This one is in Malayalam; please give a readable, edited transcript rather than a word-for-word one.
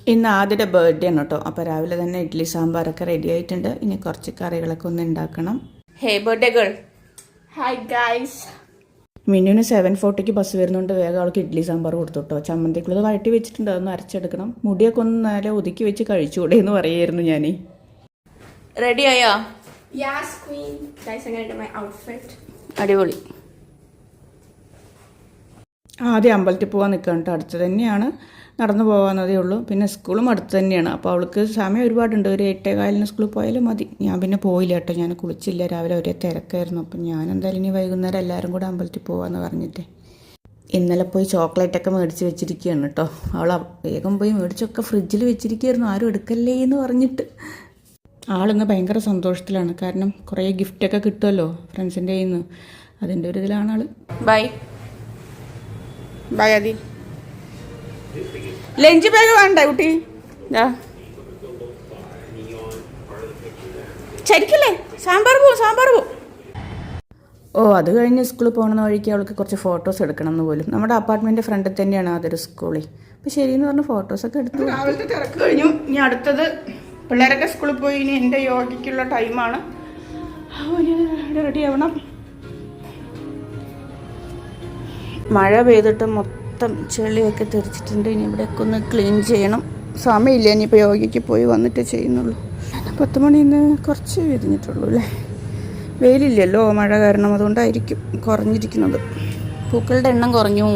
ഇന്ന് ആദ്യത്തെ ബർത്ത്ഡേ ആണ് കേട്ടോ. അപ്പോൾ രാവിലെ തന്നെ ഇഡ്ഡലി സാമ്പാറൊക്കെ റെഡി ആയിട്ടുണ്ട്. ഇനി കുറച്ച് കറികളൊക്കെ ഒന്ന് ഉണ്ടാക്കണം. Hey birthday girl. Hi guys. മിന്നുവിന് 7:40 ബസ് വരുന്നുണ്ട്. വേഗം അവൾക്ക് ഇഡ്ഡലി സാമ്പാർ കൊടുത്തു കേട്ടോ. ചമ്മന്തിക്കുള്ളത് വഴറ്റി വെച്ചിട്ടുണ്ട്, അതൊന്ന് അരച്ചെടുക്കണം. മുടിയൊക്കെ ഒന്ന് നേരെ ഒതുക്കി വെച്ച് കഴിച്ചുകൂടെ എന്ന് പറയായിരുന്നു ഞാൻ. റെഡി ആയോ? Yes Queen. ഗൈസ്, എങ്ങനെയുണ്ട് മൈ ഔട്ട്ഫിറ്റ്? അടിപൊളി. ആദ്യം അമ്പലത്തിൽ പോകാൻ നിൽക്കണം കേട്ടോ. അടുത്ത് തന്നെയാണ്, നടന്നു പോകാവുന്നതേ ഉള്ളൂ. പിന്നെ സ്കൂളും അടുത്ത് തന്നെയാണ്. അപ്പോൾ അവൾക്ക് സമയം ഒരുപാടുണ്ട്. ഒരു 8:15 സ്കൂളിൽ പോയാലും മതി. ഞാൻ പിന്നെ പോയില്ല കേട്ടോ, ഞാൻ കുളിച്ചില്ല. രാവിലെ ഒരേ തിരക്കായിരുന്നു. അപ്പം ഞാൻ എന്തായാലും ഇനി വൈകുന്നേരം എല്ലാവരും കൂടെ അമ്പലത്തിൽ പോകാമെന്ന് പറഞ്ഞിട്ട് ഇന്നലെ പോയി ചോക്ലേറ്റൊക്കെ മേടിച്ച് വെച്ചിരിക്കുകയാണ് കേട്ടോ. അവൾ വേഗം പോയി മേടിച്ചൊക്കെ ഫ്രിഡ്ജിൽ വെച്ചിരിക്കുകയായിരുന്നു, ആരും എടുക്കല്ലേ എന്ന് പറഞ്ഞിട്ട്. ആളിന്ന് ഭയങ്കര സന്തോഷത്തിലാണ്. കാരണം കുറേ ഗിഫ്റ്റൊക്കെ കിട്ടുമല്ലോ ഫ്രണ്ട്സിൻ്റെ കയ്യിൽ നിന്ന്. അതിൻ്റെ ഒരു ഇതിലാണ് ആൾ. Bye bye. അതി ലഞ്ച് ബാഗ് വേണ്ട കുട്ടി? ശരിക്കല്ലേ? സാമ്പാർ പോവും. ഓ, അത് കഴിഞ്ഞ് സ്കൂളിൽ പോകുന്ന വഴിക്ക് അവൾക്ക് കുറച്ച് ഫോട്ടോസ് എടുക്കണം എന്ന് പോലും. നമ്മുടെ അപ്പാർട്ട്മെൻറ്റ് ഫ്രണ്ടിൽ തന്നെയാണ് അതൊരു സ്കൂളിൽ. അപ്പോൾ ശരിയെന്ന് പറഞ്ഞ് ഫോട്ടോസൊക്കെ എടുത്തു. രാവിലത്തെ തിരക്ക് കഴിഞ്ഞു. ഇനി അടുത്തത് പിള്ളേരൊക്കെ സ്കൂളിൽ പോയി. ഇനി എൻ്റെ യോഗയ്ക്കുള്ള ടൈമാണ്. റെഡി ആവണം. മഴ പെയ്തിട്ട് മൊത്തം ചെളിയൊക്കെ തെറിച്ചിട്ടുണ്ട്. ഇനി ഇവിടെയൊക്കെ ഒന്ന് ക്ലീൻ ചെയ്യണം. സമയമില്ല, ഇനിയിപ്പോൾ യോഗയ്ക്ക് പോയി വന്നിട്ട് ചെയ്യുന്നുള്ളൂ. 10 മണിന്ന് കുറച്ച് വിരിഞ്ഞിട്ടുള്ളൂ അല്ലേ? വെയിലില്ലല്ലോ മഴ കാരണം, അതുകൊണ്ടായിരിക്കും കുറഞ്ഞിരിക്കുന്നത്. പൂക്കളുടെ എണ്ണം കുറഞ്ഞു.